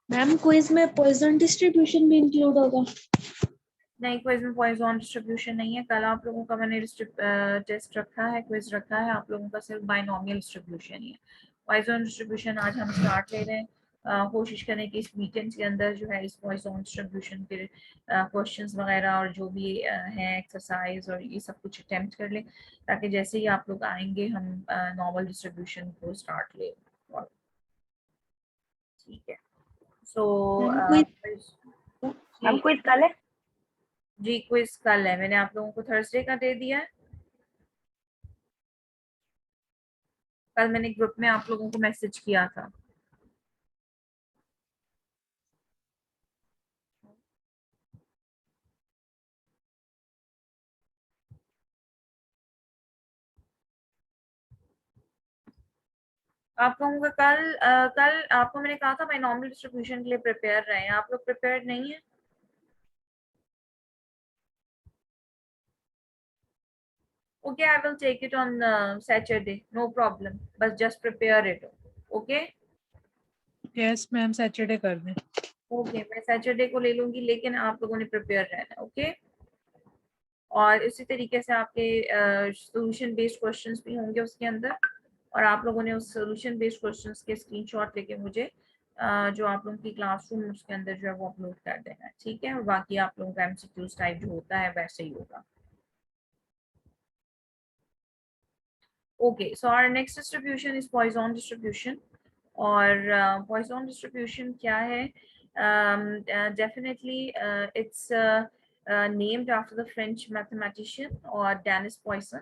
Ma'am quiz में Poisson distribution भी include होगा? नहीं, क्विज में पॉइजन डिस्ट्रीब्यूशन नहीं है। कल आप लोगों का मैंने टेस्ट रखा है, क्विज रखा है, आप लोगों का सिर्फ बाइनोमियल डिस्ट्रीब्यूशन ही है। पॉइजन डिस्ट्रीब्यूशन आज हम स्टार्ट ले रहे हैं। कोशिश करें कि इस वीकेंड के अंदर जो है इस पॉइजन डिस्ट्रीब्यूशन के क्वेश्चंस वगैरह और जो भी हैं एक्सरसाइज और ये सब कुछ अटेम्प्ट कर लें, ताकि जैसे ही आप लोग आएंगे हम नॉर्मल डिस्ट्रीब्यूशन को स्टार्ट ले। ठीक है, सो मैम क्विज कल है? जी क्विज कल है। मैंने आप लोगों को थर्सडे का दे दिया है। कल मैंने ग्रुप में आप लोगों को मैसेज किया था। आप लोगों का कल आपको मैंने कहा था बाइनोमियल डिस्ट्रीब्यूशन के लिए प्रिपेयर रहे। आप लोग प्रिपेयर नहीं है? Okay, I will take it on Saturday, no problem, बस just prepare it. Okay yes ma'am, Saturday कर दें। ओके, मैं सैटरडे को ले लूंगी, लेकिन आप लोगों ने प्रिपेयर रहना। ओके, और इसी तरीके से आपके सॉल्यूशन बेस्ड क्वेश्चंस भी होंगे उसके अंदर, और आप लोगों ने उस सॉल्यूशन बेस्ड क्वेश्चंस के स्क्रीनशॉट लेके मुझे जो आप लोगों की क्लासरूम उसके अंदर जो है वो अपलोड कर देना है। ठीक है, और बाकी आप लोगों का एमसीक्यूज टाइप जो होता है वैसे ही होगा। Okay, so our next distribution is Poisson distribution. और पॉइजन डिस्ट्रीब्यूशन क्या है? Definitely it's named after the French mathematician और डेनिस पॉइसन,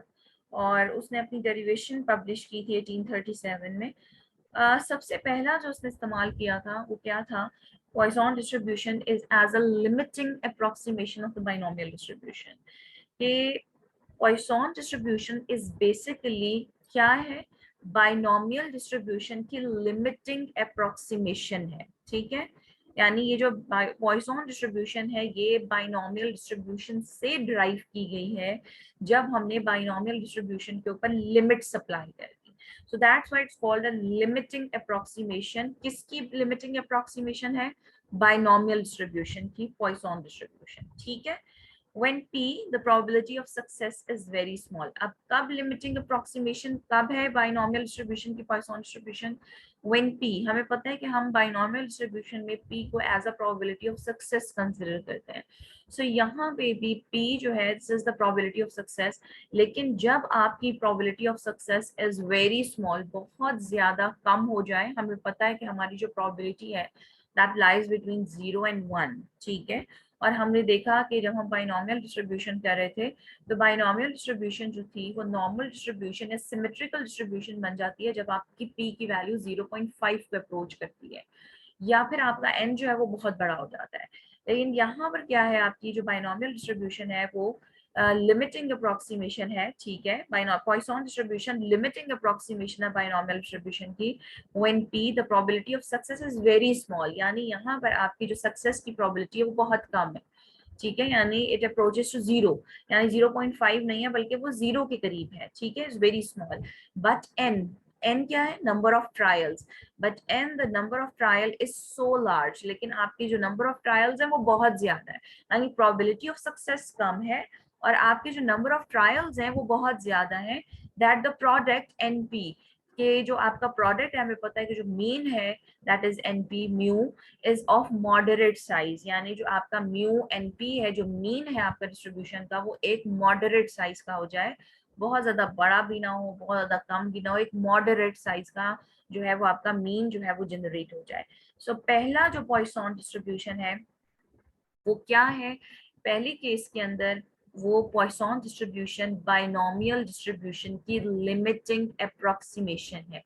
और उसने अपनी डेरिवेशन पब्लिश की थी 1837 में। सबसे पहला जो उसने इस्तेमाल किया था वो क्या था? Poisson distribution is as a limiting approximation of the binomial distribution. कि पॉइसन डिस्ट्रीब्यूशन इज बेसिकली क्या है? बाइनोमियल डिस्ट्रीब्यूशन की लिमिटिंग अप्रोक्सीमेशन है। ठीक है, यानी ये जो पॉइसन डिस्ट्रीब्यूशन है ये बाइनोमियल डिस्ट्रीब्यूशन से ड्राइव की गई है, जब हमने बाइनोमियल डिस्ट्रीब्यूशन के ऊपर लिमिट्स अप्लाई कर दी। So that's why it's called a limiting approximation. किसकी लिमिटिंग अप्रोक्सीमेशन है? बाइनोमियल डिस्ट्रीब्यूशन की, पॉइसन डिस्ट्रीब्यूशन। ठीक है, when p the probability of success is very small। अब कब limiting approximation कब है binomial distribution की Poisson distribution? when p, हमें पता है कि हम binomial distribution में p को as a probability of success consider करते हैं। so यहाँ पे भी p जो है this is the probability of success, लेकिन जब आपकी probability of success is very small, बहुत ज्यादा कम हो जाए, हमें पता है कि हमारी जो probability है that lies between 0 and 1। ठीक है, और हमने देखा कि जब हम बाइनोमियल डिस्ट्रीब्यूशन कर रहे थे तो बाइनोमियल डिस्ट्रीब्यूशन जो थी वो नॉर्मल डिस्ट्रीब्यूशन या सिमेट्रिकल डिस्ट्रीब्यूशन बन जाती है जब आपकी पी की वैल्यू 0.5 को अप्रोच करती है, या फिर आपका एन जो है वो बहुत बड़ा हो जाता है। लेकिन यहाँ पर क्या है, आपकी जो बाइनोमियल डिस्ट्रीब्यूशन है वो लिमिटिंग अप्रोक्सीमेशन है। ठीक है, पॉइसन डिस्ट्रीब्यूशन लिमिटिंग अप्रोक्सीमेशन है बाइनोमियल डिस्ट्रीब्यूशन की when p the probability of success is very small, यानी यहाँ पर आपकी जो सक्सेस की प्रोबेबिलिटी है वो बहुत कम है। ठीक है, यानी इट अप्रोचेस टू जीरो, यानी 0.5 नहीं है बल्कि वो जीरो के करीब है। ठीक है, is very small. But n क्या है? Number of trials. But n the number of trial is so large, लेकिन आपकी जो नंबर ऑफ ट्रायल्स है वो बहुत ज्यादा है, यानी प्रोबेबिलिटी ऑफ सक्सेस कम है और आपके जो नंबर ऑफ ट्रायल्स हैं वो बहुत ज्यादा है। That the product n p के जो आपका प्रोडक्ट है, हमें पता है कि जो मीन है that is an P mu is of moderate size, यानी जो आपका म्यू एन पी है, जो मीन है आपका डिस्ट्रीब्यूशन का, वो एक मॉडरेट साइज का हो जाए, बहुत ज्यादा बड़ा भी ना हो बहुत ज्यादा कम भी ना हो, एक मॉडरेट साइज का जो है वो आपका मीन जो है वो जनरेट हो जाए। सो पहला जो पॉइसन डिस्ट्रीब्यूशन है वो क्या है? पहले केस के अंदर वो पॉइसन डिस्ट्रीब्यूशन बाइनोमियल डिस्ट्रीब्यूशन की लिमिटिंग अप्रोक्सीमेशन है।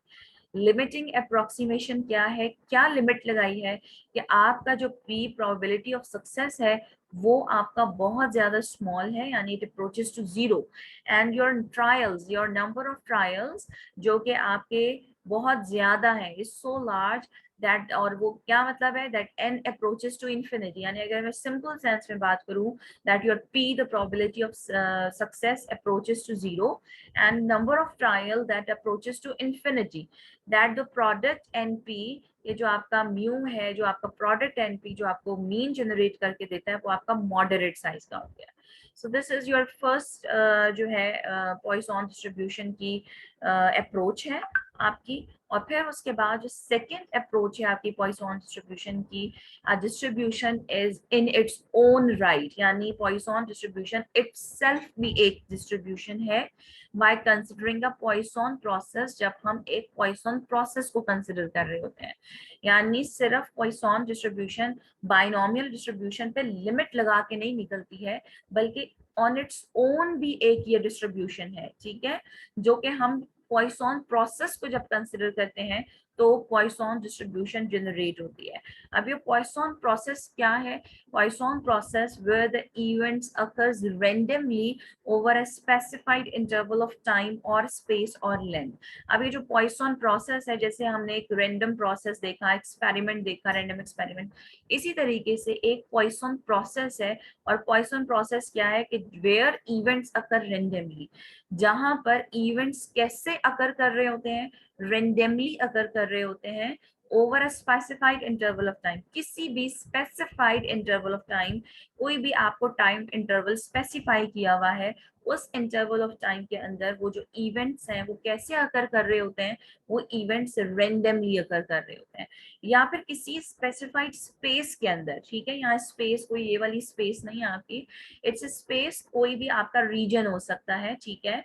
लिमिटिंग अप्रोक्सीमेशन क्या है? क्या लिमिट लगाई है कि आपका जो पी प्रोबेबिलिटी ऑफ सक्सेस है वो आपका बहुत ज्यादा स्मॉल है, यानी it approaches to zero, and your trials, your number of trials जो कि आपके बहुत ज्यादा है इज सो लार्ज दैट, और वो क्या मतलब है? That n approaches to infinity, यानी अगर मैं सिंपल सेंस में बात करूं that your p the probability of success approaches to zero and number of trial that approaches to infinity, that the product np ये जो आपका म्यू है, जो आपका प्रोडक्ट एनपी जो आपको मीन जनरेट करके देता है, वो आपका मॉडरेट साइज का हो गया। सो दिस इज योर फर्स्ट जो है पॉइसन डिस्ट्रीब्यूशन की अप्रोच है आपकी। और फिर उसके बाद जो सेकेंड अप्रोच है आपकी पॉइसन डिस्ट्रीब्यूशन की, distribution is in its own right, यानी पॉइसन डिस्ट्रीब्यूशन इटसेल्फ भी एक डिस्ट्रीब्यूशन है by considering a Poisson process, जब हम एक पॉइसन प्रोसेस को कंसिडर कर रहे होते हैं। यानी सिर्फ पॉइसन डिस्ट्रीब्यूशन बाइनोमियल डिस्ट्रीब्यूशन पे लिमिट लगा के नहीं निकलती है, बल्कि ऑन इट्स ओन भी एक ये डिस्ट्रीब्यूशन है, ठीक है, जो कि हम पॉइसन प्रोसेस को जब कंसिडर करते हैं तो पॉइसन डिस्ट्रीब्यूशन जनरेट होती है। अब ये पॉइसन प्रोसेस क्या है? Poisson process where the events occurs randomly over a specified interval of time और स्पेस और लेंथ। अब ये जो पॉइसन प्रोसेस है, जैसे हमने एक रैंडम प्रोसेस देखा, एक्सपेरिमेंट देखा, रैंडम एक्सपेरिमेंट, इसी तरीके से एक पॉइसन प्रोसेस है। और पॉइसन प्रोसेस क्या है कि वेयर इवेंट्स अकर रैंडमली, जहां पर इवेंट्स कैसे अकर कर रहे होते हैं, रेंडमली अकर कर रहे होते हैं over a specified interval of time, किसी भी स्पेसिफाइड इंटरवल ऑफ टाइम, कोई भी आपको टाइम इंटरवल स्पेसिफाई किया हुआ है, उस इंटरवल ऑफ टाइम के अंदर वो जो इवेंट्स हैं वो कैसे अकर कर रहे होते हैं, वो इवेंट्स रेंडमली अकर कर रहे होते हैं, या फिर किसी स्पेसिफाइड स्पेस के अंदर, ठीक है। यहाँ स्पेस कोई ये वाली स्पेस नहीं है आपकी, इट्स स्पेस कोई भी आपका रीजन हो सकता है, ठीक है।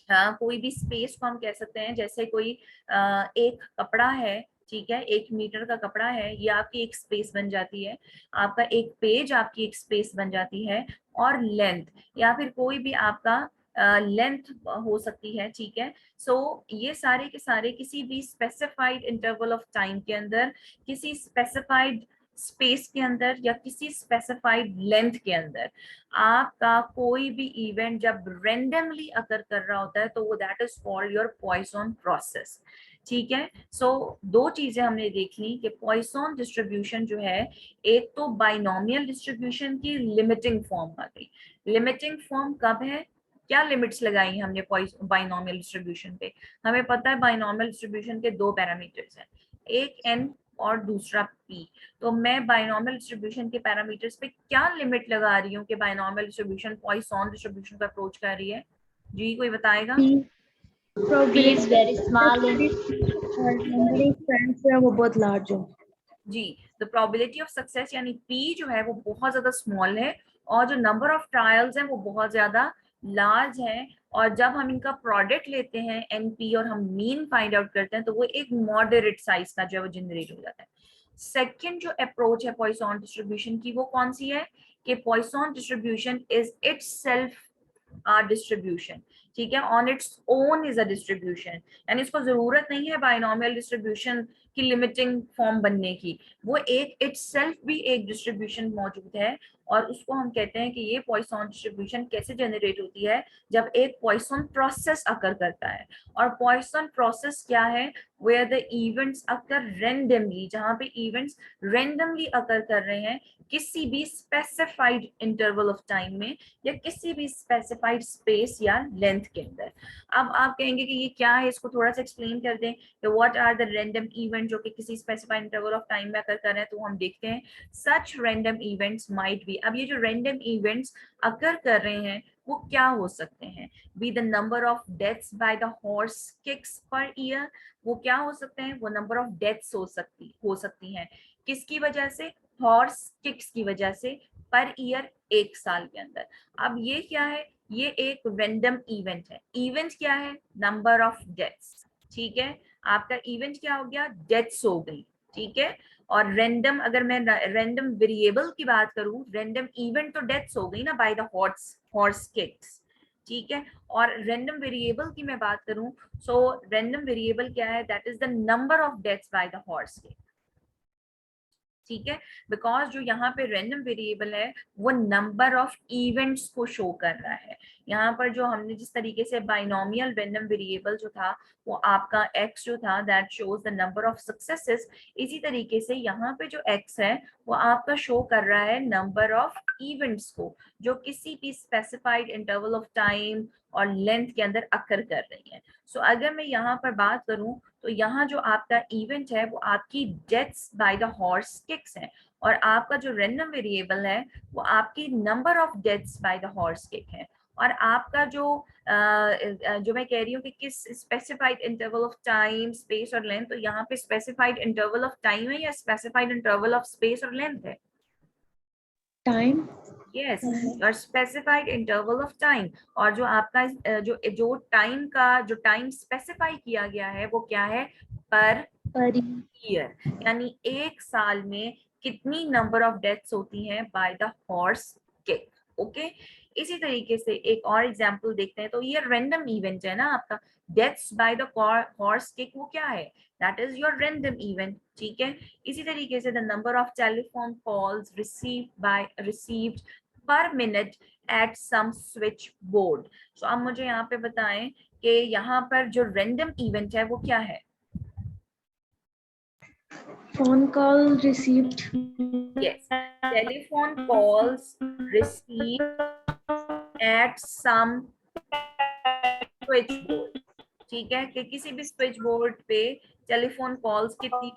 कोई भी स्पेस को हम कह सकते हैं, जैसे कोई एक कपड़ा है, ठीक है, 1 मीटर का कपड़ा है, ये आपकी एक स्पेस बन जाती है, आपका एक पेज आपकी एक स्पेस बन जाती है, और लेंथ या फिर कोई भी आपका लेंथ हो सकती है, ठीक है। सो ये सारे के सारे किसी भी स्पेसिफाइड इंटरवल ऑफ टाइम के अंदर, किसी स्पेसिफाइड स्पेस के अंदर या किसी स्पेसिफाइड लेंथ के अंदर आपका कोई भी इवेंट जब रेंडमली अकर कर रहा होता है तो वो that is called your Poisson process, ठीक है। सो दो चीजें हमने देख ली कि पॉइसन डिस्ट्रीब्यूशन जो है, एक तो बाइनोमियल डिस्ट्रीब्यूशन की लिमिटिंग फॉर्म आ गई। लिमिटिंग फॉर्म कब है, क्या लिमिट्स लगाई हमने बाइनोमियल डिस्ट्रीब्यूशन पे? हमें पता है बाइनोमियल डिस्ट्रीब्यूशन के 2 पैरामीटर्स हैं, एक n और दूसरा p। तो मैं बाइनोमियल डिस्ट्रीब्यूशन के पैरामीटर्स पे क्या लिमिट लगा रही हूँ कि बाइनोमियल डिस्ट्रीब्यूशन पॉइसन डिस्ट्रीब्यूशन को अप्रोच कर रही है? जी कोई बताएगा? P is very small and number of friends है वो बहुत large हो। जी, द प्रोबेबिलिटी ऑफ सक्सेस यानी p जो है वो बहुत ज्यादा स्मॉल है, और जो नंबर ऑफ ट्रायल्स हैं वो बहुत ज्यादा लार्ज है। और जब हम इनका प्रोडक्ट लेते हैं np और हम मीन फाइंड आउट करते हैं तो वो एक मॉडरेट साइज का जो है वो जनरेट हो जाता है। सेकेंड जो अप्रोच है पॉइसन डिस्ट्रीब्यूशन की, वो कौन सी है कि Poisson distribution is itself distribution, ठीक है, on its own is a distribution. यानी इसको जरूरत नहीं है बाइनोमियल डिस्ट्रीब्यूशन की लिमिटिंग फॉर्म बनने की, वो एक इटसेल्फ भी एक डिस्ट्रीब्यूशन मौजूद है। और उसको हम कहते हैं कि ये पॉइसन डिस्ट्रीब्यूशन कैसे जनरेट होती है, जब एक पॉइसन प्रोसेस अकर करता है। और पॉइसन प्रोसेस क्या है? Where the events occur randomly, जहां पे इवेंट्स रैंडमली अकर कर रहे हैं किसी भी स्पेसिफाइड इंटरवल ऑफ टाइम में या किसी भी स्पेसिफाइड स्पेस या लेंथ के अंदर। अब आप कहेंगे कि ये क्या है, इसको थोड़ा सा एक्सप्लेन कर दें कि what are the random event जो कि किसी स्पेसिफाइड इंटरवल ऑफ टाइम में अकर कर रहे हैं। तो हम देखते हैं सच रैंडम इवेंट्स माइट बी, अब ये जो रैंडम इवेंट्स अकर कर रहे हैं वो क्या हो सकते हैं? B the number of deaths by the horse kicks per year, वो क्या हो सकते हैं? वो नंबर ऑफ डेथ्स हो सकती हैं, किसकी वजह से? हॉर्स किक्स की वजह से, पर ईयर, 1 साल के अंदर। अब ये क्या है? ये एक रैंडम इवेंट है। इवेंट क्या है? नंबर ऑफ डेथ्स, ठीक है। आपका इवेंट क्या हो गया? डेथ्स हो गई, ठीक है। और रैंडम, अगर मैं रैंडम वेरिएबल की बात करूं, रैंडम इवेंट तो डेथ्स हो गई ना बाय द हॉर्स किक्स, ठीक है। और रैंडम वेरिएबल की मैं बात करूं, सो रैंडम वेरिएबल क्या है? That is the number of deaths by the horse kick, ठीक है। बिकॉज जो यहाँ पे रैंडम वेरिएबल है वो नंबर ऑफ इवेंट्स को शो कर रहा है, यहाँ पर जो हमने जिस तरीके से बाइनोमियल रैंडम वेरिएबल जो था वो आपका x जो था that shows the number of successes, इसी तरीके से यहाँ पे जो x है वो आपका शो कर रहा है नंबर ऑफ इवेंट्स को जो किसी भी स्पेसिफाइड इंटरवल ऑफ टाइम और लेंथ के अंदर अकर कर रही है। सो अगर मैं यहाँ पर बात करूं तो यहाँ जो आपका इवेंट है वो आपकी deaths by the horse kicks है, और आपका जो रैंडम वेरिएबल है वो आपकी number of deaths by the horse kick है। और आपका जो जो मैं कह रही हूँ कि किस specified interval of time, space और लेंथ, तो यहाँ पे स्पेसिफाइड इंटरवल ऑफ टाइम है या स्पेसिफाइड इंटरवल ऑफ स्पेस और लेंथ है? टाइम। यस, और स्पेसिफाइड इंटरवल ऑफ टाइम। और जो आपका जो जो टाइम का जो टाइम स्पेसिफाई किया गया है वो क्या है? पर ईयर, यानी एक साल में कितनी नंबर ऑफ डेथ्स होती हैं bye the horse kick. Okay, इसी तरीके से एक और एग्जांपल देखते हैं। तो ये रैंडम इवेंट है ना आपका, deaths by the horse kick, वो क्या है? That is your random event. ठीक है, इसी तरीके से the number of telephone calls received per minute at some switchboard. तो अब मुझे यहाँ पे बताएं कि यहाँ पर जो रैंडम इवेंट है वो क्या है? phone call received. Yes, telephone calls received at some switch board। ठीक है, कि किसी भी स्विच बोर्ड पे टेलीफोन कॉल्स कितनी,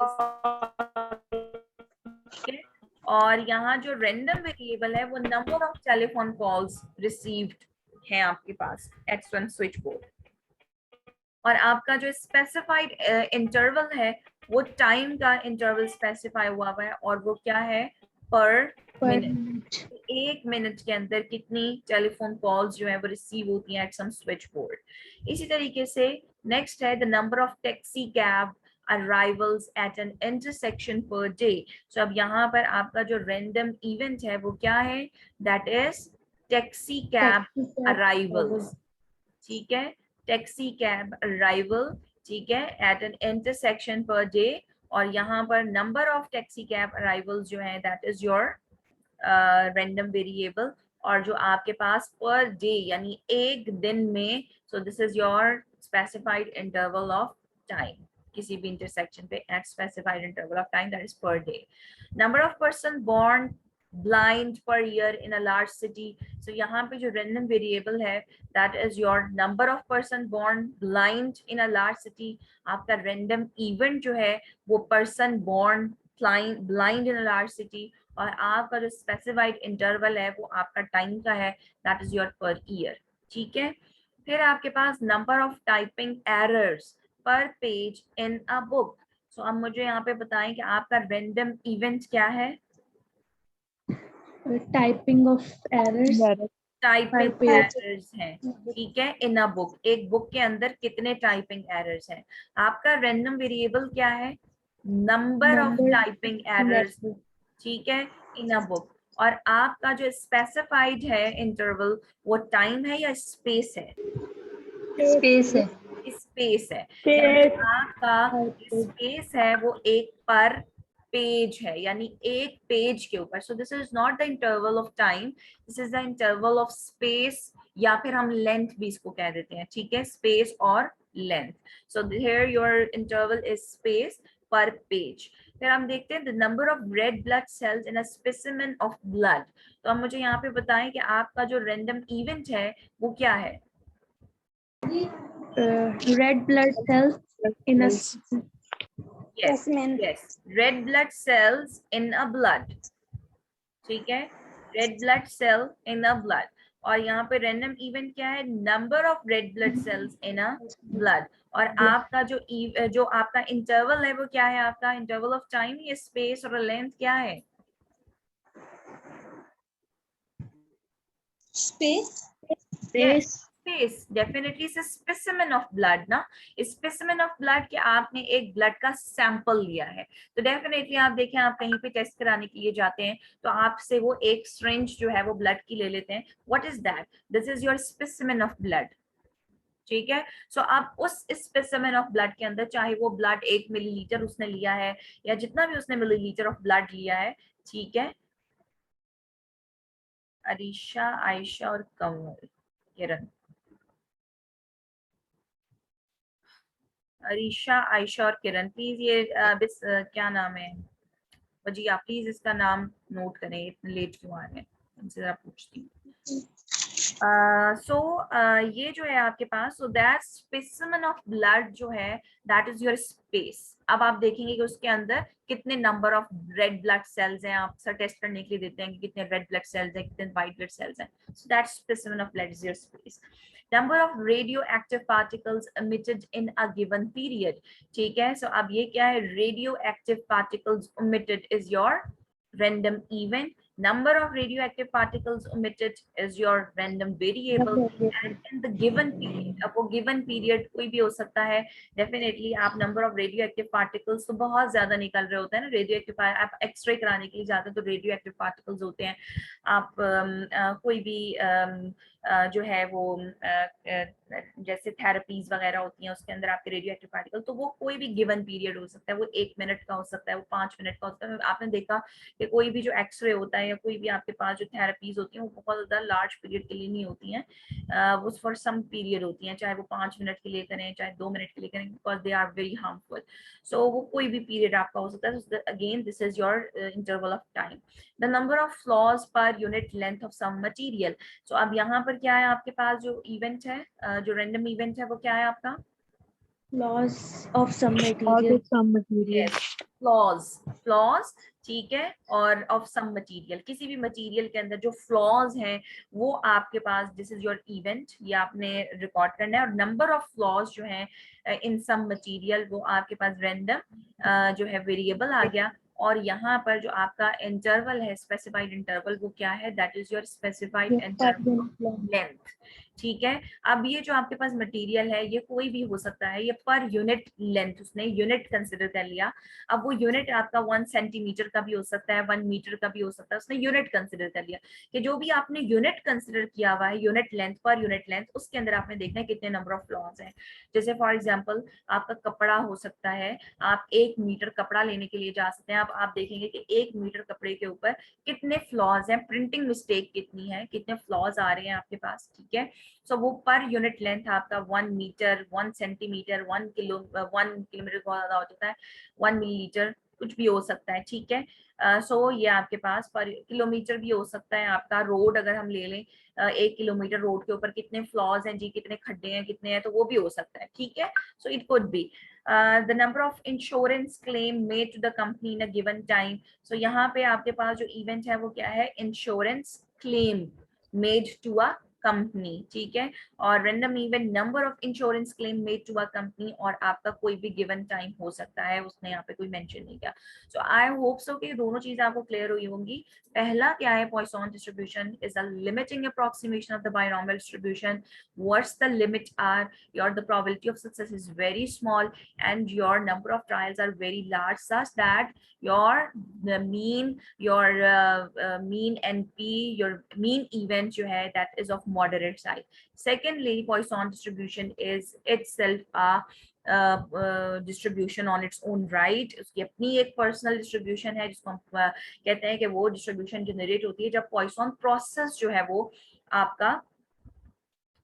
ठीक है। और यहाँ जो रैंडम वेरिएबल है वो number of telephone calls received है आपके पास एट वन स्विच बोर्ड। और आपका जो स्पेसिफाइड इंटरवल है वो टाइम का इंटरवल स्पेसिफाई हुआ है, और वो क्या है? पर मिनट। एक मिनट के अंदर कितनी टेलीफोन कॉल्स जो है वो रिसीव होती हैं एट सम स्विच बोर्ड। इसी तरीके से नेक्स्ट है the number of taxi cab arrivals at an intersection per day. So अब यहाँ पर आपका जो रैंडम इवेंट है वो क्या है? That is taxi cab arrivals. ठीक है, टैक्सी कैब अराइवल, ठीक है, at an intersection per day. और यहाँ पर number of taxi cab arrivals जो है that is your random variable. और जो आपके पास पर डे यानी एक दिन में, so this is your specified interval of time किसी भी इंटरसेक्शन पे at specified interval of time that is per day. Number of person born blind per year in a large city. So यहाँ पे जो रैंडम वेरिएबल है that is your number of person born blind in a large city. आपका random event जो है वो person born blind in a large city, और आपका जो स्पेसिफाइड इंटरवल है वो आपका टाइम का है that is your per year. ठीक है, फिर आपके पास नंबर ऑफ टाइपिंग एरर्स पर पेज इन अ बुक। सो अब मुझे यहाँ पे बताएं कि आपका रैंडम इवेंट क्या है? Typing of errors typing per page. Errors हैं, ठीक है, इन अ बुक। एक बुक के अंदर कितने टाइपिंग एरर्स हैं? आपका रैंडम वेरिएबल क्या है? Number of Number typing errors, ठीक है, इन अ बुक। और आपका जो स्पेसिफाइड है इंटरवल वो टाइम है या स्पेस है? space है. स्पेस है, यानी आपका स्पेस है वो एक पर पेज है, यानी एक पेज के ऊपर। सो this is not the interval of time, this is the interval of space, या फिर हम लेंथ भी इसको कह देते हैं। ठीक है, स्पेस और length. So here your interval is space पर पेज। फिर हम देखते हैं the number of red blood cells in a specimen of blood. तो अब मुझे यहाँ पे बताएं कि आपका जो रैंडम इवेंट है वो क्या है? Red blood cells in a Yes, yes, red blood cells in a blood। ठीक है, red blood cell in a blood. और यहाँ पे रैंडम इवेंट क्या है? Number of red blood cells in a blood. और आपका जो आपका इंटरवल है वो क्या है? आपका इंटरवल ऑफ टाइम या स्पेस और लेंथ क्या है? space. स्पेस, डेफिनेटली से स्पेसिमेन ऑफ ब्लड ना, स्पेसिमेन ऑफ ब्लड के आपने एक ब्लड का सैंपल लिया है, तो डेफिनेटली आप देखें, आप कहीं पे टेस्ट कराने के लिए जाते हैं तो आपसे वो एक सिरिंज जो है वो ब्लड की ले लेते हैं। What is that? This is your specimen of blood. ठीक है, सो आप उस स्पेसिमेन ऑफ ब्लड के अंदर, चाहे वो ब्लड 1 मिलीलीटर उसने लिया है या जितना भी उसने मिलीलीटर ऑफ ब्लड लिया है, ठीक है, अरीशा, आयशा और कमल, किरण, अरीशा, आयशा और किरण, प्लीज ये क्या नाम है जी, आप प्लीज इसका नाम नोट करें, इतने लेट क्यों आ रहे हैं, उनसे जरा पूछती हूँ। ये जो है आपके पास, so that specimen of blood जो है दैट इज योर स्पेस। अब आप देखेंगे कि उसके अंदर कितने number of red blood sales हैं, आप सर टेस्ट करने के लिए देते हैं कि कितने रेड ब्लड सेल्स हैं, कितने व्हाइट ब्लड सेल्स हैं, सो that specimen of blood is your space. Number of radioactive particles emitted in a given period, ठीक है। सो अब ये क्या है, radio active particles emitted is your random event, number of radioactive particles emitted is your random variable, and in the given period, अब वो given period कोई भी हो सकता है, डेफिनेटली आप number of radio active particles तो बहुत ज्यादा निकल रहे होते हैं ना, रेडियो एक्टिव आप एक्सरे कराने के लिए जाते हैं तो रेडियो एक्टिव पार्टिकल्स होते हैं, आप कोई भी जो है वो जैसे थेरेपीज वगैरह होती हैं उसके अंदर आपके रेडियो एक्टिव पार्टिकल, तो वो कोई भी गिवन पीरियड हो सकता है, वो 1 मिनट का हो सकता है, वो 5 मिनट का हो सकता है। आपने देखा कि कोई भी जो एक्सरे होता है या कोई भी आपके पास जो थेरेपीज होती हैं वो बहुत ज्यादा लार्ज पीरियड के लिए नहीं होती हैं, वो फॉर सम पीरियड होती हैं, चाहे वो 5 मिनट के लिए करें चाहे 2 मिनट के लिए करें, because they are very harmful. So वो कोई भी पीरियड आपका हो सकता है। Again this is your interval of time. The number of flaws per unit length of some material, so अब यहाँ पर क्या है आपके पास जो इवेंट है, जो रैंडम इवेंट है वो क्या है आपका, Loss of some Cause material. of some material. Flaws, ठीक है, और ऑफ सम मटेरियल, किसी भी मटेरियल के अंदर जो फ्लॉज हैं वो आपके पास, दिस इज योर इवेंट, ये आपने रिकॉर्ड करना है। और नंबर ऑफ फ्लॉज जो हैं इन सम मटेरियल वो आपके पास रैंडम जो है वेरिएबल आ गया। और यहाँ पर जो आपका इंटरवल है, स्पेसिफाइड इंटरवल, वो क्या है, that is your specified Yes, per interval unit length. Length, ठीक है। अब ये जो आपके पास मटेरियल है ये कोई भी हो सकता है, ये पर यूनिट लेंथ उसने यूनिट कंसिडर कर लिया। अब वो यूनिट आपका 1 सेंटीमीटर का भी हो सकता है, 1 मीटर का भी हो सकता है, उसने यूनिट कंसिडर कर लिया कि जो भी आपने यूनिट कंसिडर किया हुआ है, यूनिट लेंथ पर यूनिट लेंथ, उसके अंदर आपने देखना है कितने नंबर ऑफ फ्लॉज हैं। जैसे फॉर एग्जाम्पल आपका कपड़ा हो सकता है, आप 1 मीटर कपड़ा लेने के लिए जा सकते हैं, आप देखेंगे कि 1 मीटर कपड़े के ऊपर कितने फ्लॉज हैं, प्रिंटिंग मिस्टेक कितनी है, कितने फ्लॉज आ रहे हैं आपके पास, ठीक है। सो वो पर यूनिट लेंथ आपका 1 मीटर, 1 सेंटीमीटर, 1 किलोमीटर बहुत ज्यादा हो जाता है, 1 मिलीलीटर कुछ भी हो सकता है, ठीक है। सो ये आपके पास पर किलोमीटर भी हो सकता है आपका। रोड अगर हम ले लें, 1 किलोमीटर रोड के ऊपर कितने फ्लॉज हैं जी, कितने खड्डे हैं, कितने हैं, तो वो भी हो सकता है, ठीक है। So it could be the number of insurance claim made to the company in a given time. So यहाँ पे आपके पास जो इवेंट है वो क्या है, insurance claim made to a company, ठीक है। और random event, number of insurance claim made to a company, और आपका कोई भी गिवन टाइम हो सकता है, उसने यहाँ पे कोई मेंशन नहीं किया। सो आई होप सो कि दोनों चीजें आपको क्लियर हुई होंगी। पहला क्या है, Poisson distribution is a limiting approximation of the binomial distribution, what's the limit are, your the probability of success is very small and your number of trials are very large, such that your mean NP, your mean event जो है that is of moderate size. Secondly, Poisson distribution is itself a distribution on its own right, उसकी अपनी एक personal distribution है जिसको हम कहते हैं कि वो डिस्ट्रीब्यूशन जनरेट होती है जब पॉइसन प्रोसेस जो है वो आपका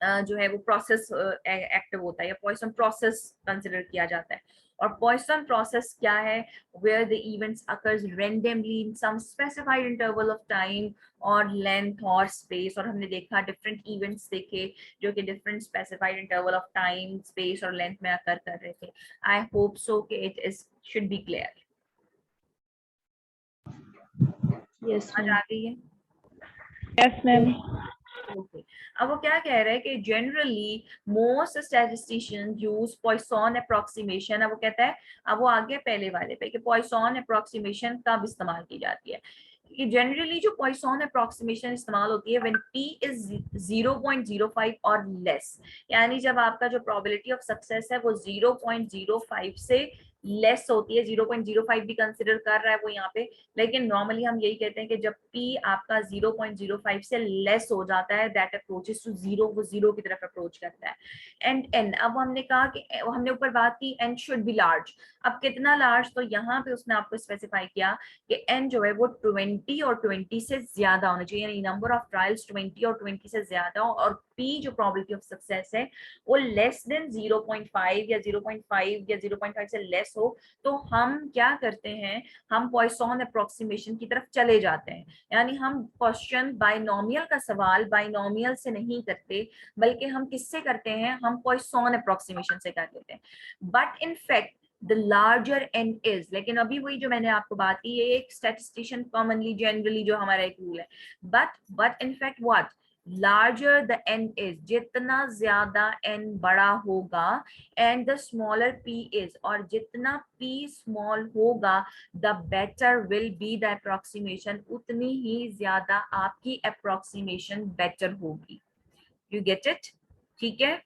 जो है वो प्रोसेस एक्टिव होता है, या पॉइसन प्रोसेस कंसिडर किया जाता है। और पॉइसन प्रोसेस क्या है, where the events occurs randomly in some specified interval of time और लेंथ और स्पेस। और हमने देखा डिफरेंट इवेंट्स देखे जो कि different specified interval of time, space और लेंथ में अकर कर रहे थे। आई होप सो कि it is should be clear. Yes, आज ma'am. आ गई है? Yes, ma'am. Okay. अब वो क्या कह रहे हैं कि generally most statistician use Poisson approximation. अब वो कहता है, अब वो आगे पहले वाले पे कि पॉइसन अप्रोक्सीमेशन कब इस्तेमाल की जाती है, कि जनरली जो पॉइसन अप्रोक्सीमेशन इस्तेमाल होती है व्हेन p इज 0.05 और लेस, यानी जब आपका जो प्रोबेबिलिटी ऑफ सक्सेस है वो 0.05 से लेस होती है, 0.05 भी कंसिडर कर रहा है वो यहाँ पे, लेकिन नॉर्मली हम यही कहते हैं कि जब p आपका 0.05 से लेस हो जाता है दैट अप्रोचेस टू जीरो, वो जीरो की तरफ अप्रोच करता है। एंड n, अब हमने कहा कि हमने ऊपर बात की n शुड बी लार्ज, अब कितना लार्ज, तो यहाँ पे उसने आपको स्पेसिफाई किया कि n जो है वो 20 और 20 से ज्यादा होना चाहिए, यानी नंबर ऑफ ट्रायल्स 20 और 20 से ज्यादा हो, और p जो प्रोबेबिलिटी ऑफ सक्सेस है वो लेस देन 0.5 या 0.5 या 0.5 से लेस हो, तो हम क्या करते हैं, हम पॉइसन अप्रोक्सीमेशन की तरफ चले जाते हैं। यानी हम क्वेश्चन बाइनोमियल का सवाल बाइनोमियल से नहीं करते, बल्कि हम किससे करते हैं, हम पॉइसन अप्रोक्सीमेशन से कर लेते हैं। But in fact the larger n is, लेकिन अभी वही जो मैंने आपको बात की, ये एक स्टैटिस्टिशियन कॉमनली जनरली जो हमारा एक रूल है, but in fact what, larger the n is, जितना ज्यादा n बड़ा होगा, and the smaller p is, और जितना p स्मॉल होगा the better will be the approximation, उतनी ही ज्यादा आपकी अप्रोक्सीमेशन बेटर होगी। You get it? ठीक है,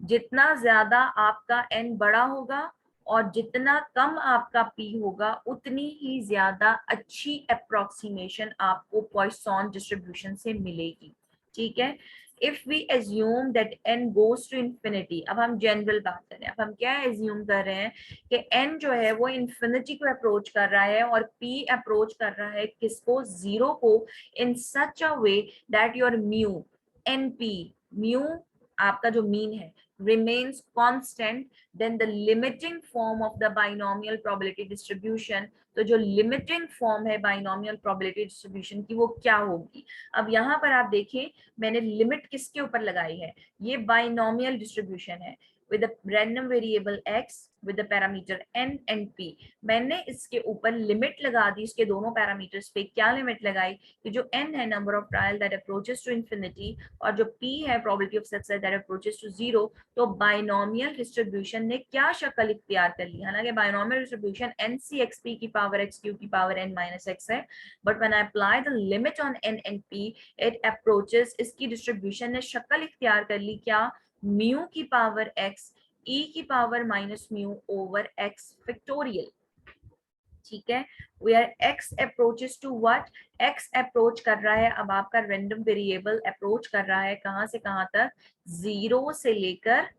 जितना ज्यादा आपका n बड़ा होगा और जितना कम आपका p होगा, उतनी ही ज्यादा अच्छी अप्रोक्सीमेशन आपको पॉइसन डिस्ट्रीब्यूशन से मिलेगी। ठीक है, if we assume that n goes to infinity, अब हम जनरल बात करें, अब हम क्या एज्यूम कर रहे हैं कि n जो है वो इंफिनिटी को अप्रोच कर रहा है और p अप्रोच कर रहा है किसको, जीरो को, in such a way that your mu np, mu आपका जो मीन है, remains constant, then the limiting form of the binomial probability distribution, तो जो लिमिटिंग फॉर्म है बाइनोमियल प्रोबेबिलिटी डिस्ट्रीब्यूशन की वो क्या होगी। अब यहाँ पर आप देखें मैंने लिमिट किसके ऊपर लगाई है, ये बाइनोमियल डिस्ट्रीब्यूशन है with a random variable x with the parameter n and p, मैंने इसके ऊपर लिमिट लगा दी, इसके दोनों पैरामीटर्स पे क्या लिमिट लगाई कि जो n है number of trial that approaches to infinity, और जो p है probability of success that approaches to zero, तो बाइनोमियल डिस्ट्रीब्यूशन ने क्या शक्ल इख्तियार कर ली, हालांकि बाइनोमियल डिस्ट्रीब्यूशन ncxp की पावर xq की पावर n माइनस x है, but when I apply the limit on n and p it approaches, इसकी डिस्ट्रीब्यूशन ने शक्ल इख्तियार कर ली क्या, म्यू की पावर x e की power minus mu over x factorial. ठीक है, where x approaches to what, x approach कर रहा है, अब आपका रैंडम वेरिएबल अप्रोच कर रहा है कहां से कहां तक, जीरो से लेकर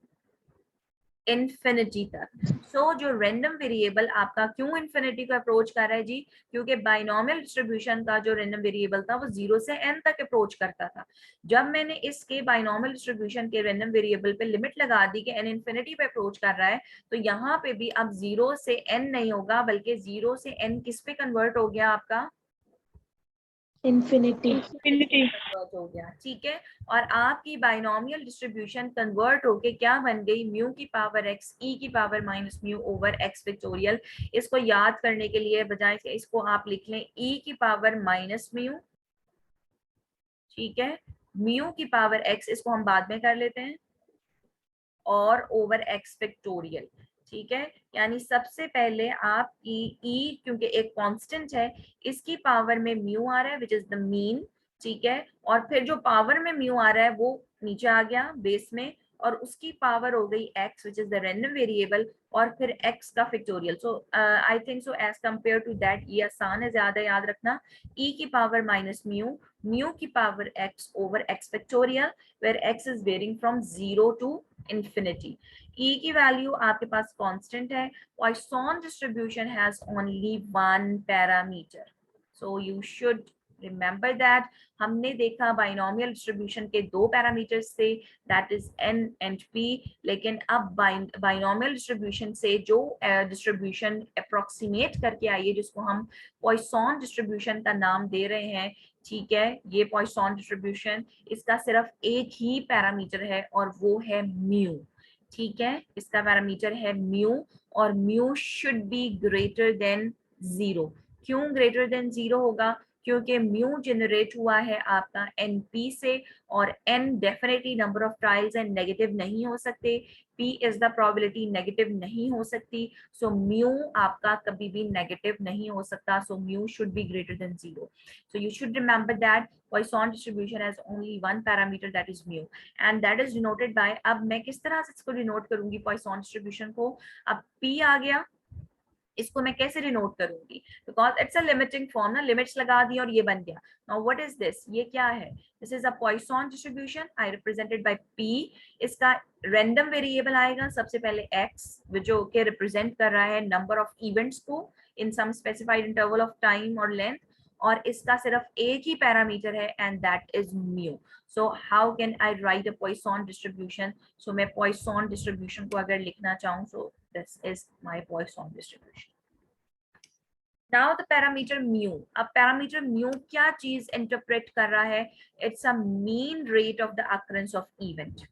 इन्फिनिटी तक। सो जो रैंडम वेरिएबल आपका क्यों इन्फिनिटी को अप्रोच कर रहा है जी, क्योंकि बाइनोमियल डिस्ट्रीब्यूशन का जो रैंडम वेरिएबल था वो 0 से n तक अप्रोच करता था। जब मैंने इसके बाइनोमियल डिस्ट्रीब्यूशन के रैंडम वेरिएबल पे लिमिट लगा दी कि n इन्फिनिटी पे अप्रोच कर रहा है, तो यहाँ पे भी अब 0 से n नहीं होगा, बल्कि 0 से n किस पे कन्वर्ट हो गया, आपका infinity, कन्वर्ट हो गया। ठीक है, और आपकी बाइनोमियल डिस्ट्रीब्यूशन कन्वर्ट होके क्या बन गई, म्यू की पावर x e की power minus mu over x factorial. इसको याद करने के लिए बजाय से इसको आप लिख लें e की पावर माइनस म्यू, ठीक है, म्यू की पावर x, इसको हम बाद में कर लेते हैं, और ओवर x फैक्टोरियल। ठीक है, यानी सबसे पहले आप ई क्योंकि एक कांस्टेंट है, इसकी पावर में म्यू आ रहा है विच इज द मीन। ठीक है, और फिर जो पावर में म्यू आ रहा है वो नीचे आ गया बेस में, और उसकी पावर हो गई x which is the random variable, और फिर x का factorial. So I think so as compare to that ये आसान है ज्यादा याद रखना, e की पावर माइनस म्यू, म्यू की power x over x factorial, where x is varying from 0 to infinity। E की वैल्यू आपके पास कांस्टेंट है, Poisson distribution has only one parameter, so you should remember that। हमने देखा binomial distribution के दो parameters थे, that is n and p, लेकिन अब बाइनोमियल डिस्ट्रीब्यूशन से जो डिस्ट्रीब्यूशन अप्रोक्सीमेट करके आई है, जिसको हम Poisson डिस्ट्रीब्यूशन का नाम दे रहे हैं, ठीक है, ये Poisson डिस्ट्रीब्यूशन, इसका सिर्फ एक ही पैरामीटर है और वो है म्यू। ठीक है, इसका पैरामीटर है म्यू, और mu should be greater than 0। क्यों ग्रेटर देन 0 होगा, क्योंकि म्यू जनरेट हुआ है आपका np से, और n definitely number of trials and negative नहीं हो सकते, p is the probability negative नहीं हो सकती, सो म्यू आपका कभी भी नेगेटिव नहीं हो सकता, so mu should be greater than 0। So you should remember that Poisson distribution has only one parameter, that is mu, and that is denoted by, अब मैं किस तरह से इसको डिनोट करूंगी Poisson distribution को, अब p आ गया, इसको मैं कैसे डिनोट करूंगी, because it's a limiting form ना, लिमिट्स लगा दी और ये बन गया. नाउ व्हाट इज दिस, ये क्या है, this is a Poisson distribution, I represented by p. इसका रैंडम वेरिएबल आएगा सबसे पहले x, जो कि रिप्रेजेंट कर रहा है नंबर ऑफ इवेंट्स को in some specified interval of time और लेंथ, और इसका सिर्फ एक ही पैरामीटर है and that is mu. So how can I write a Poisson distribution, so मैं पॉइसन डिस्ट्रीब्यूशन को अगर लिखना चाहूँ, so this is my Poisson distribution. Now the parameter mu. अब parameter mu क्या चीज इंटरप्रेट कर रहा है, it's a mean rate of the occurrence of event.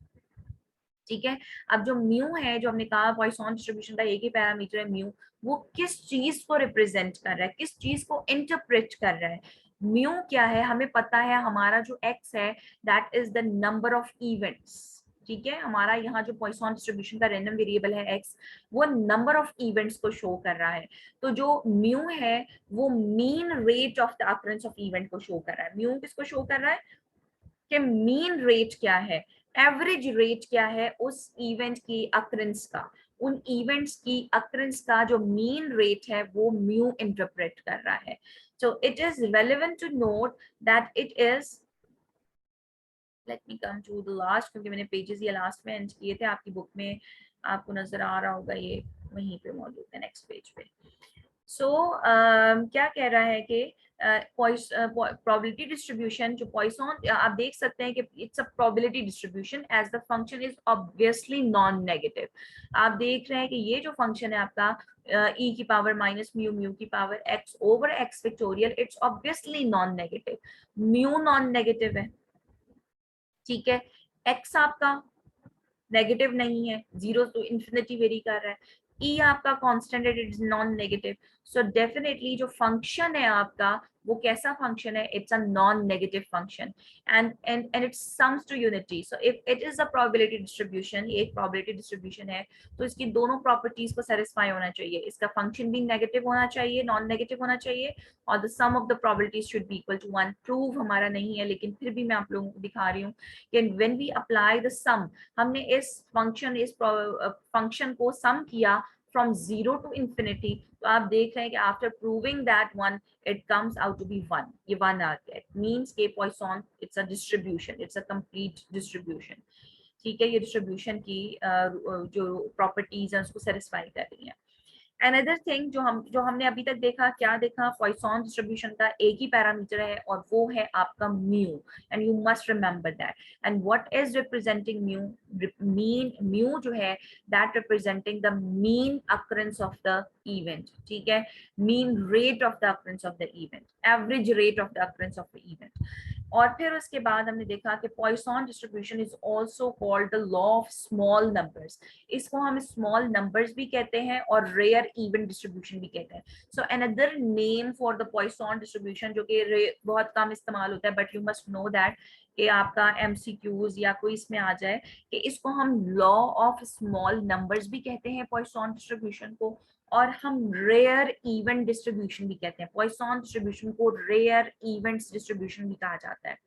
ठीक है, अब जो म्यू है, जो हमने कहा पॉइसन डिस्ट्रीब्यूशन का एक ही पैरामीटर है म्यू, वो किस चीज को रिप्रेजेंट कर रहा है, किस चीज को इंटरप्रेट कर रहा है. म्यू क्या है, हमें पता है हमारा जो एक्स है that is the number of events. ठीक है, हमारा यहाँ जो पॉइसन डिस्ट्रीब्यूशन का रैंडम वेरिएबल है एक्स, वो नंबर ऑफ इवेंट्स को शो कर रहा है. तो जो म्यू है वो mean rate of the occurrence of event को शो कर रहा है. म्यू किसको शो कर रहा है कि मीन रेट क्या है, एवरेज रेट क्या है उस इवेंट की अक्रेंस का, उन इवेंट्स की अक्रेंस का जो मीन रेट है वो म्यू इंटरप्रेट कर रहा है. So it is relevant to note that it is, let me come to the last, क्योंकि मैंने पेजेस ये लास्ट में एंड किए थे, आपकी बुक में आपको नजर आ रहा होगा, ये वहीं पे मौजूद है नेक्स्ट पेज पे. सो क्या कह रहा है कि प्रोबेबिलिटी डिस्ट्रीब्यूशन, जो पॉइसन आप देख सकते हैं कि it's a probability distribution as the function is obviously non negative. आप देख रहे हैं कि ये जो फंक्शन है आपका e की पावर माइनस म्यू, म्यू की power x over x factorial, it's obviously non negative. Mu non negative है, ठीक है, x आपका नेगेटिव नहीं है, 0 टू इंफिनिटी वेरी कर रहा है, ई आपका कांस्टेंट है, it is non negative. So definitely जो फंक्शन है आपका वो कैसा फंक्शन है, it's a non negative function and it sums to unity. So if it is a probability distribution, ये एक प्रोबेबिलिटी डिस्ट्रीब्यूशन है, तो इसकी दोनों प्रॉपर्टीज को सेटिस्फाई होना चाहिए, इसका फंक्शन भी नेगेटिव होना चाहिए, नॉन नेगेटिव होना चाहिए, और the sum of the probabilities should be equal to 1. Prove हमारा नहीं है, लेकिन फिर भी मैं आप लोगों को दिखा रही हूँ कि व्हेन वी अप्लाई द सम, हमने इस फंक्शन को सम किया फ्रॉम 0 टू इंफिनिटी, तो आप देख रहे हैं कि after proving that one it comes out to be 1. ये 1 आ गया, इट मींस के Poisson it's a distribution, it's a complete distribution. ठीक है, ये डिस्ट्रीब्यूशन की जो प्रॉपर्टीज हैं उसको सेटिस्फाई कर रही है. अनदर थिंग जो हमने अभी तक देखा, क्या देखा, पॉइसन डिस्ट्रीब्यूशन का एक ही पैरामीटर है और वो है आपका mu, and you must remember that. And what is representing mu, mean mu जो है that representing the mean occurrence of the event. ठीक है, mean rate of the occurrence of the event, average rate of the occurrence of the event. और फिर उसके बाद हमने देखा कि Poisson distribution is also called the law of small numbers. इसको हम स्मॉल नंबर्स भी कहते हैं और रेयर इवेंट डिस्ट्रीब्यूशन भी कहते हैं. So another name for the Poisson distribution, जो कि बहुत कम इस्तेमाल होता है, but you must know that कि आपका एमसीक्यूज या कोई इसमें आ जाए, कि इसको हम लॉ ऑफ स्मॉल नंबर्स भी कहते हैं पॉइसन डिस्ट्रीब्यूशन को, और हम रेयर इवेंट डिस्ट्रीब्यूशन भी कहते हैं. पॉइसन डिस्ट्रीब्यूशन को रेयर इवेंट्स डिस्ट्रीब्यूशन भी कहा जाता है.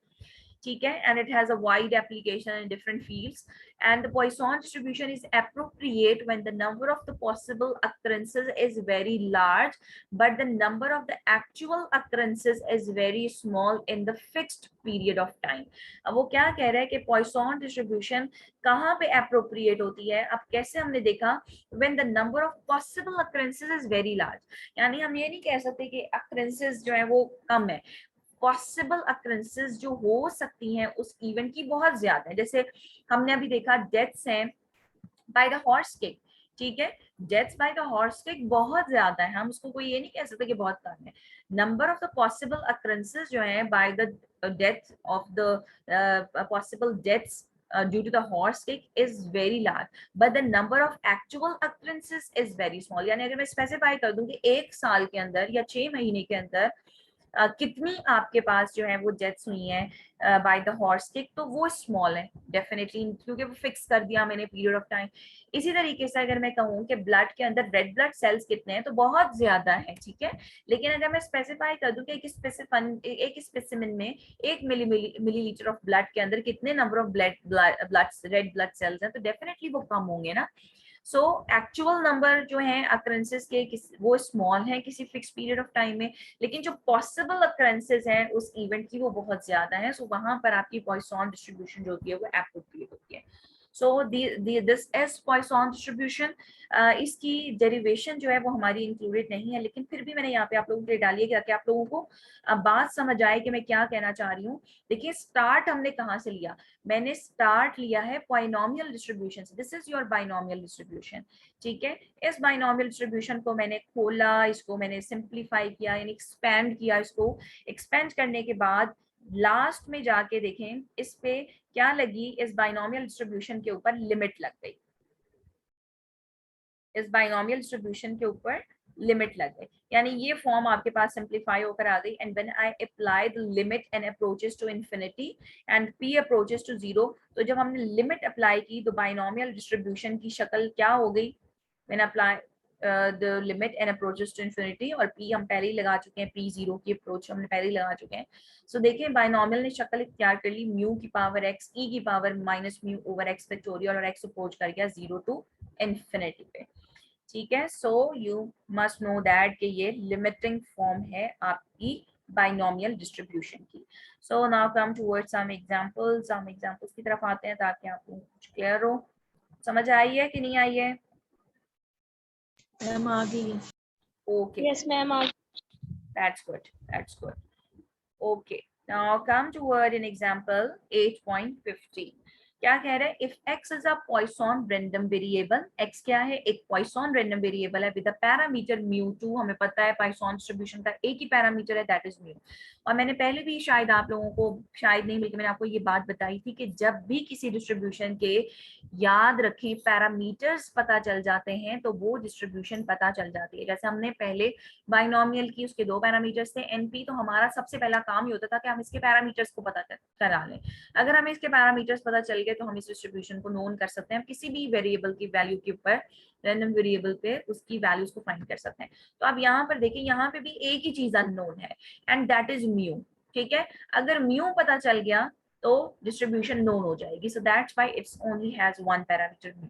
ठीक है, and it has a wide application in different fields, and the Poisson distribution is appropriate when the number of the possible occurrences is very large but the number of the actual occurrences is very small in the fixed period of time. अब वो क्या कह रहा है कि Poisson distribution कहाँ पे appropriate होती है. अब कैसे हमने देखा, when the number of possible occurrences is very large, यानी हम ये नहीं कह सकते कि occurrences जो है वो कम है, पॉसिबल अक्रेंसेस जो हो सकती हैं उस इवेंट की बहुत ज्यादा है. जैसे हमने अभी देखा डेथ्स हैं बाय द हॉर्स किक. ठीक है, deaths by the horse kick बहुत ज्यादा है, हम उसको कोई ये नहीं कह सकते कि बहुत कम है. Number of the possible occurrences जो है by the death of the possible deaths due to the horse kick is very large but the number of actual occurrences is very small. यानी अगर मैं स्पेसिफाई कर दूं कि 1 साल के अंदर या 6 महीने के अंदर कितनी आपके पास जो है वो डेथ्स हुई हैं बाय द हॉर्स किक, तो वो स्मॉल है डेफिनेटली, क्योंकि वो फिक्स कर दिया मैंने पीरियड ऑफ टाइम. इसी तरीके से अगर मैं कहूँ कि ब्लड के अंदर रेड ब्लड सेल्स कितने हैं, तो बहुत ज्यादा है. ठीक है, लेकिन अगर मैं स्पेसिफाई कर दूं कि एक स्पेसिमेन में 1 मिलीलीटर ऑफ ब्लड के अंदर कितने number of red blood sales हैं, तो डेफिनेटली वो कम होंगे ना. सो एक्चुअल नंबर जो है अक्रेंसेस के वो स्मॉल है किसी फिक्स पीरियड ऑफ टाइम में, लेकिन जो पॉसिबल अक्रेंसेस हैं उस इवेंट की वो बहुत ज्यादा है। सो वहां पर आपकी पॉइसन डिस्ट्रीब्यूशन जो होती है वो एप्रोप्रिएट होती है। So this S Poisson distribution, इसकी डेरिवेशन जो है वो हमारी इंक्लूडेड नहीं है, लेकिन फिर भी मैंने यहाँ पे आप लोगों के लिए डाली है ताकि आप लोगों को बात समझ आए कि मैं क्या कहना चाह रही हूँ। देखिए स्टार्ट हमने कहाँ से लिया, मैंने स्टार्ट लिया है बाइनोमियल डिस्ट्रीब्यूशन से। This is your binomial distribution, ठीक है। इस बाइनोमियल डिस्ट्रीब्यूशन को मैंने खोला, इसको मैंने सिंप्लीफाई किया यानी एक्सपेंड किया। इसको एक्सपेंड करने के बाद लास्ट में जाके देखें इस पे क्या लगी, इस बाइनोमियल डिस्ट्रीब्यूशन के ऊपर लिमिट लग गई, इस बाइनोमियल डिस्ट्रीब्यूशन के ऊपर लिमिट लग गई, यानी ये फॉर्म आपके पास सिंप्लीफाई होकर आ गई। And when I apply the limit and approaches to infinity and p approaches to 0, तो जब हमने लिमिट अप्लाई की तो बाइनोमियल डिस्ट्रीब्यूशन की शक्ल क्या हो गई, when apply the limit and approaches to infinity, और p हम पहले ही लगा चुके हैं, p 0 की अप्रोच हमने पहले ही लगा चुके हैं। सो देखें बाइनोमियल ने शक्ल इख्तियार कर ली म्यू की पावर x e की power minus mu over x factorial, और x अप्रोच कर गया 0 टू इंफिनिटी पे, ठीक है। So you must know that कि ये लिमिटिंग फॉर्म है आपकी बाइनोमियल डिस्ट्रीब्यूशन की। So now come towards some examples की तरफ आते हैं ताकि आपको कुछ क्लियर हो। समझ आई है कि नहीं आई है? मैम आ गई है। Okay, Yes, ma'am. that's good. Okay, now come toward an example 8.15. क्या कह रहा है, if x is a Poisson random variable, x क्या है, एक पॉइसन रैंडम वेरिएबल है विद अ पैरामीटर μ2, हमें पता है पॉइसन डिस्ट्रीब्यूशन का एक ही पैरामीटर है दैट इज म्यू। और मैंने पहले भी शायद आप लोगों को, शायद नहीं बल्कि मैंने आपको ये बात बताई थी कि जब भी किसी डिस्ट्रीब्यूशन के, याद रखें, पैरामीटर्स पता चल जाते हैं तो वो डिस्ट्रीब्यूशन पता चल जाती है। जैसे हमने पहले बाइनोमियल की, उसके दो पैरामीटर्स थे np, तो हमारा सबसे पहला काम ये होता था कि हम इसके पैरामीटर्स को पता करा लें। अगर हमें इसके पैरामीटर्स पता चल गए तो हम इस डिस्ट्रीब्यूशन को नोन कर सकते हैं, हम किसी भी वेरिएबल की वैल्यू के ऊपर, रैंडम वेरिएबल पे उसकी वैल्यूज को फाइंड कर सकते हैं। तो अब यहाँ पर देखिए, यहाँ पे भी एक ही चीज अननोन है एंड दैट इज म्यू, ठीक है। अगर म्यू पता चल गया तो डिस्ट्रीब्यूशन नोन हो जाएगी। सो that's why it's only has one parameter mu,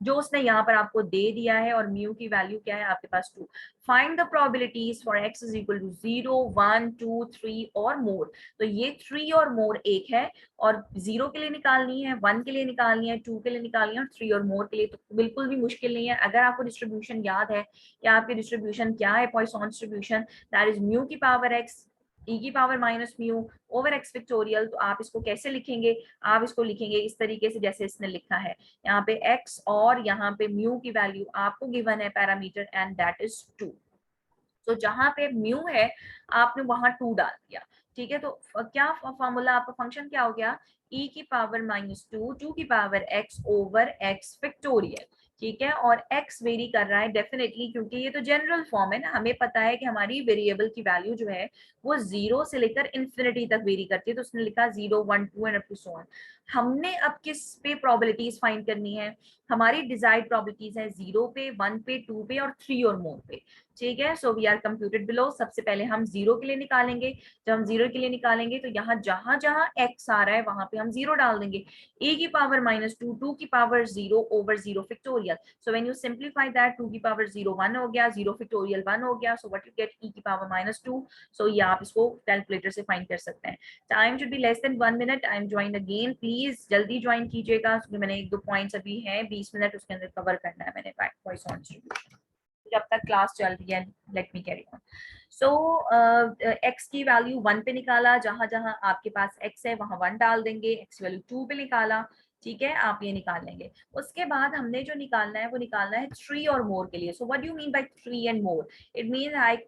जो उसने यहाँ पर आपको दे दिया है, और म्यू की वैल्यू क्या है आपके पास 2। Find the probabilities for x is equal to 0, 1, 2, 3 और मोर। तो ये 3 और मोर एक है, और 0 के लिए निकालनी है, 1 के लिए निकालनी है, 2 के लिए निकालनी है, और 3 और मोर के लिए तो बिल्कुल भी मुश्किल नहीं है। अगर आपको डिस्ट्रीब्यूशन याद है कि आपकी डिस्ट्रीब्यूशन क्या है, Poisson distribution, that is mu की पावर x e की power minus mu over x factorial, तो आप इसको कैसे लिखेंगे, आप इसको लिखेंगे इस तरीके से जैसे इसने लिखा है। यहाँ पे x और यहाँ पे म्यू की वैल्यू आपको गिवन है पैरामीटर एंड दैट इज 2। तो जहां पे म्यू है आपने वहां 2 डाल दिया, ठीक है। तो क्या फॉर्मूला, आपका फंक्शन क्या हो गया, e की पावर माइनस 2, 2 की power x over x factorial, ठीक है। और x वेरी कर रहा है डेफिनेटली, क्योंकि ये तो जनरल फॉर्म है ना, हमें पता है कि हमारी वेरिएबल की वैल्यू जो है वो 0 से लेकर इंफिनिटी तक वेरी करती है। तो उसने लिखा 0, 1, 2 and up to so on. हमने अब किस पे प्रोबेबिलिटीज फाइंड करनी है, हमारी डिजायर्ड प्रोबेबिलिटीज है 0 पे, 1 पे, 2 पे और 3 और मोर पे, ठीक है। So we are computed below. सबसे पहले हम 0 के लिए निकालेंगे, जब हम 0 के लिए निकालेंगे तो यहाँ जहां जहां x आ रहा है वहां पे हम 0 डाल देंगे। e की पावर माइनस 2, 2 की power 0 over 0 factorial, so when you simplify that, 2 की पावर 0 1 हो गया, 0 फैक्टोरियल 1 हो गया, so what you get e की पावर माइनस 2। सो ये आप इसको कैलकुलेटर से फाइंड कर सकते हैं। Time should be less than 1 minute. I am join again, please जल्दी ज्वाइन कीजिएगा, मैंने 1-2 पॉइंट्स अभी हैं, 20 मिनट उसके अंदर कवर करना है मैंने पॉइसन डिस्ट्रीब्यूशन, जब तक क्लास चल रही है। Let me carry on. So x की वैल्यू 1 पे निकाला, जहां जहां आपके पास x है वहां 1 डाल देंगे। x वैल्यू 2 पे निकाला, ठीक है, आप ये निकाल लेंगे। उसके बाद हमने जो निकालना है वो निकालना है 3 और मोर के लिए। So what do you mean by 3 and more, it mean like